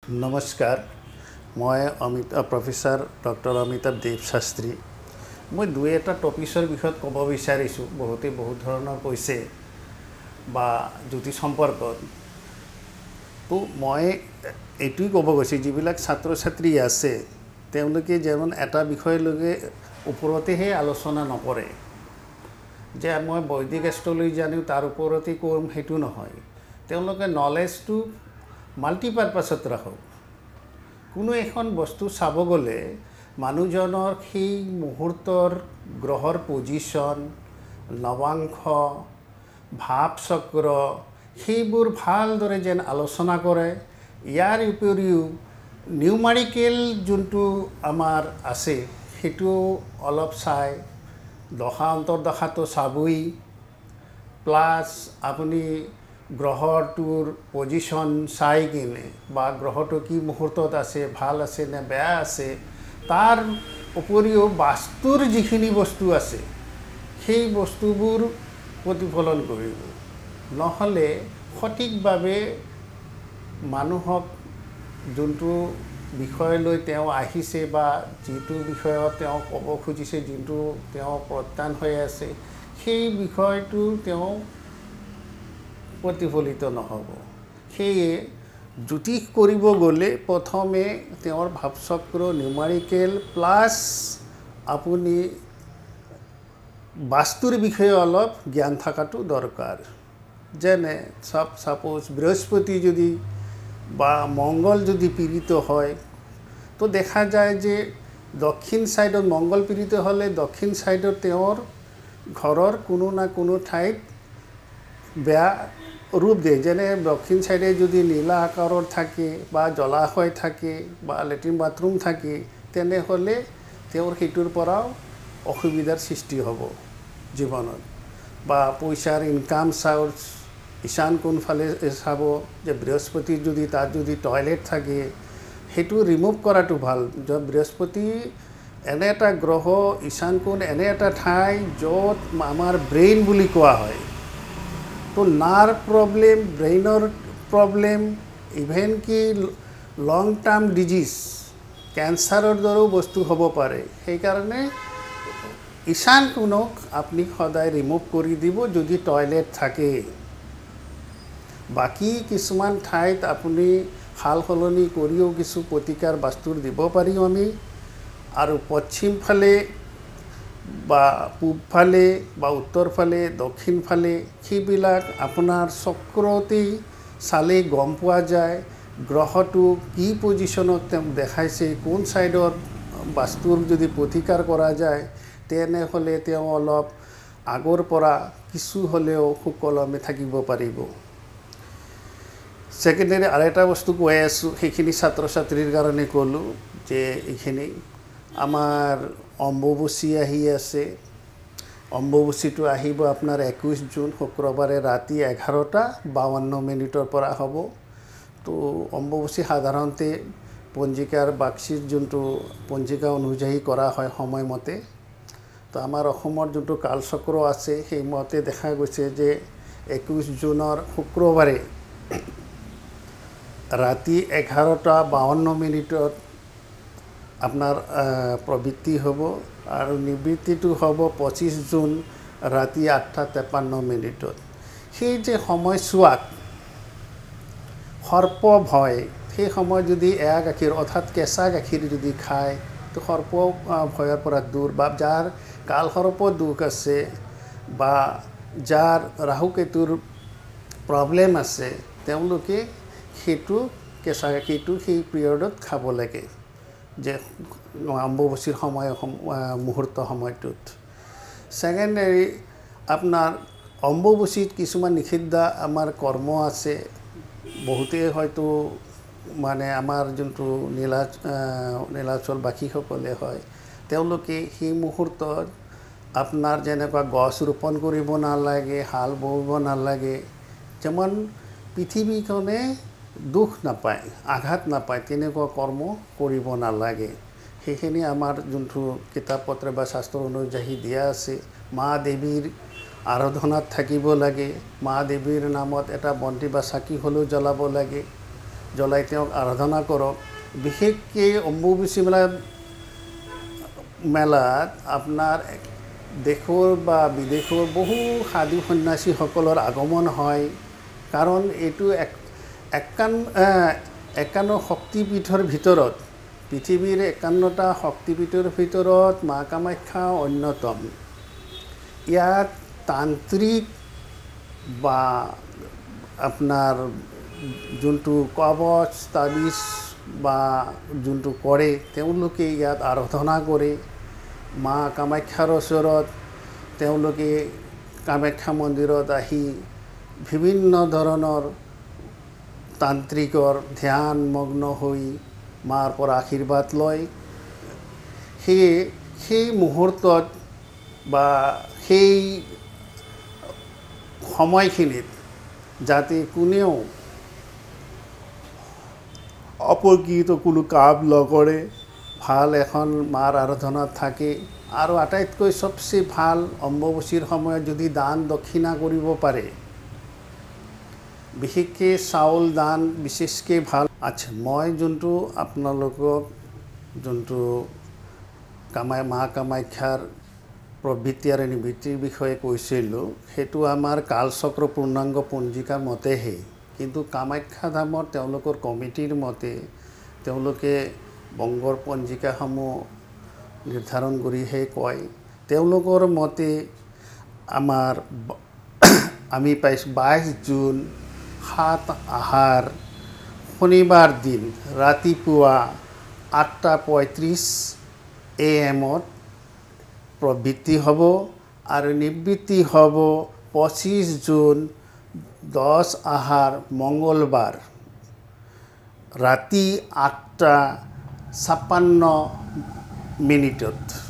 নমস্কাৰ মই professor doctor Amitabh দেৱ শাস্ত্ৰী মই দুই এটা টপিকৰ বিষয়ত ক'ব বিচাৰিছোঁ বহুতে বহুত ধৰণৰ কৈছে বা জ্যোতিষ সম্পৰ্কত তো মই এইটোই ক'ব গৈছে যিবিলাক ছাত্ৰ ছাত্ৰী আছে তেওঁলোকে যেন এটা বিষয়লৈকে ওপৰতেহে আলোচনা নকৰে যে মই বৈদিক এষ্ট্ৰলজি জানো তাৰ ওপৰতে ক'ম সেইটো নহয় তেওঁলোকে নলেজটো মাল্টিপাৰপাছত ৰাখক কোনো এখন বস্তু চাব গ'লে মানুহজনৰ সেই মুহূৰ্তৰ গ্ৰহৰ পজিশ্যন নৱাংশ ভাৱ চক্ৰ সেইবোৰ ভালদৰে যেন আলোচনা কৰে ইয়াৰ উপৰিও নিউমাৰিকেল যোনটো আমাৰ আছে সেইটো অলপ চাই দশা অন্তৰ্দশাটো চাবই প্লাছ আপুনি গ্ৰহটোৰ পজিশ্যন চাই কিনে বা গ্ৰহটো কি মুহূৰ্তত আছে ভাল আছে নে বেয়া আছে তাৰ উপৰিও বাস্তুৰ যিখিনি বস্তু আছে সেই বস্তুবোৰ প্ৰতিফলন কৰিব নহ'লে সঠিকভাৱে মানুহক যোনটো বিষয়লৈ তেওঁ আহিছে বা যিটো বিষয়ত তেওঁ ক'ব খুজিছে যোনটো তেওঁ প্ৰত্যান হৈ আছে সেই বিষয়টো তেওঁ প্ৰতিফলিত নহ'ব সেয়ে জ্যোতিষ কৰিব গ'লে প্ৰথমে তেওঁৰ ভাৱচক্ৰ নিউমাৰিকেল প্লাছ আপুনি বাস্তুৰ বিষয়ে অলপ জ্ঞান থকাটো দৰকাৰ যেনে সাপোজ বৃহস্পতি যদি বা মংগল যদি পীড়িত হয় তো দেখা যায় যে দক্ষিণ ছাইডত মংগল পীড়িত হ'লে দক্ষিণ ছাইডত তেওঁৰ ঘৰৰ কোনো না কোনো ঠাইত বেয়া ৰূপ দিয়ে যেনে দক্ষিণ ছাইডে যদি নীলা আকাৰৰ থাকে বা জলাশয় থাকে বা লেট্ৰিন বাথৰুম থাকে তেনেহ'লে তেওঁৰ সেইটোৰ পৰাও অসুবিধাৰ সৃষ্টি হ'ব জীৱনত বা পইচাৰ ইনকাম চ'ৰ্চ ঈশান কোনফালে চাব যে বৃহস্পতি যদি তাত যদি টয়লেট থাকে সেইটো ৰিমুভ কৰাটো ভাল বৃহস্পতি এনে এটা গ্ৰহ ঈশান কোণ এনে এটা ঠাই য'ত আমাৰ ব্ৰেইন বুলি কোৱা হয় তো নাৰ্ভ প্ৰব্লেম ব্ৰেইনৰ প্ৰব্লেম ইভেন কি লং টাৰ্ম ডিজিজ কেঞ্চাৰৰ দৰেও বস্তু হ'ব পাৰে সেইকাৰণে ঈশান কোণক আপুনি সদায় ৰিমুভ কৰি দিব যদি টয়লেট থাকে বাকী কিছুমান ঠাইত আপুনি সাল সলনি কৰিও কিছু প্ৰতিকাৰ বাস্তুৰ দিব পাৰিম আমি আৰু পশ্চিম ফালে বা পূবফালে বা উত্তৰ ফালে দক্ষিণ ফালে সেইবিলাক আপোনাৰ চক্ৰতেই চালে গম পোৱা যায় গ্ৰহটো কি পজিশ্যনত তেওঁ দেখাইছে কোন ছাইডত বাস্তুৰ যদি প্ৰতিকাৰ কৰা যায় তেনেহ'লে তেওঁ অলপ আগৰ পৰা কিছু হ'লেও সুকলমে থাকিব পাৰিব ছেকেণ্ডেৰী আৰু এটা বস্তু কৈ আছোঁ সেইখিনি ছাত্ৰ ছাত্ৰীৰ কাৰণে ক'লোঁ যে এইখিনি আমাৰ অম্বুবাচী আহি আছে অম্বুবাচীটো আহিব আপোনাৰ 21 জুন শুক্ৰবাৰে ৰাতি 11:52 পৰা হ'ব তো অম্বুবাচী সাধাৰণতে পঞ্জিকাৰ বাৰ্ষিক যোনটো পঞ্জিকা অনুযায়ী কৰা হয় সময়মতে তো আমাৰ অসমৰ যোনটো কালচক্ৰ আছে সেইমতে দেখা গৈছে যে 21 জুনৰ শুক্ৰবাৰে ৰাতি 11:52 আপোনাৰ প্ৰবৃত্তি হ'ব আৰু নিবৃত্তিটো হ'ব 25 জুন ৰাতি 8:53 সেই যে সময়ছোৱাত সৰ্প ভয় সেই সময় যদি এয়া গাখীৰ অৰ্থাৎ কেঁচা গাখীৰ যদি খায় তো সৰ্প ভয়ৰ পৰা দূৰ বা যাৰ কালসৰ্প দুখ আছে বা যাৰ ৰাহুকেতুৰ প্ৰব্লেম আছে তেওঁলোকে সেইটো কেঁচা গাখীৰটো সেই পিৰিয়ডত খাব লাগে যে অম্বুবাচীৰ মুহূৰ্ত সময়টোত ছেকেণ্ডেৰী আপোনাৰ অম্বুবাচীত কিছুমান নিষিদ্ধ আমাৰ কৰ্ম আছে বহুতে হয়তো মানে আমাৰ যোনটো নীলাচলবাসীসকলে হয় তেওঁলোকে সেই মুহূৰ্তত আপোনাৰ যেনেকুৱা গছ ৰোপণ কৰিব নালাগে হাল বহিব নালাগে যেমন পৃথিৱীখনে দুখ নাপায় আঘাত নাপায় তেনেকুৱা কৰ্ম কৰিব নালাগে সেইখিনি আমাৰ যোনটো কিতাপ পত্ৰ বা শাস্ত্ৰ অনুযায়ী দিয়া আছে মা দেৱীৰ আৰাধনাত থাকিব লাগে মা দেৱীৰ নামত এটা বন্তি বা চাকি হ'লেও জ্বলাব লাগে জ্বলাই তেওঁক আৰাধনা কৰক। বিশেষকৈ অম্বুবাচী মেলাত আপোনাৰ দেশৰ বা বিদেশৰ বহু সাধু সন্ন্যাসীসকলৰ আগমন হয়, কাৰণ এইটো 51 শক্তিপীঠৰ ভিতৰত, পৃথিৱীৰ 51টা শক্তিপীঠৰ ভিতৰত মা কামাখ্যা অন্যতম। ইয়াত তান্ত্ৰিক বা আপোনাৰ যোনটো কবচ তাবিজ বা যোনটো কৰে, তেওঁলোকে ইয়াত আৰাধনা কৰে। মা কামাখ্যাৰ ওচৰত তেওঁলোকে কামাখ্যা মন্দিৰত আহি বিভিন্ন ধৰণৰ তান্ত্ৰিকৰ ধ্যানমগ্ন হৈ মাৰ পৰা আশীৰ্বাদ লয়। সেই মুহূৰ্তত বা সেই সময়খিনিত যাতে কোনেও অপকৃত কোনো কাম নকৰে, ভাল এখন মাৰ আৰাধনাত থাকে। আৰু আটাইতকৈ চবচে ভাল, অম্বুবাচীৰ সময়ত যদি দান দক্ষিণা কৰিব পাৰে, বিশেষকৈ চাউল দান বিশেষকৈ ভাল। আচ্ছা, মই যোনটো আপোনালোকক যোনটো মা কামাখ্যাৰ প্ৰবৃত্তি আৰু নিবৃত্তিৰ বিষয়ে কৈছিলোঁ, সেইটো আমাৰ কালচক্ৰ পূৰ্ণাংগ পঞ্জিকাৰ মতেহে। কিন্তু কামাখ্যা ধামৰ তেওঁলোকৰ কমিটিৰ মতে তেওঁলোকে বংগৰ পঞ্জিকাসমূহ নিৰ্ধাৰণ কৰিহে কয়। তেওঁলোকৰ মতে আমি পাইছোঁ 22 জুন 7 আহাৰ শনিবাৰ দিন ৰাতিপুৱা 8:35 AM প্ৰবৃত্তি হ'ব আৰু নিবৃত্তি হ'ব 25 জুন 10 আহাৰ মঙ্গলবাৰ ৰাতি 8:56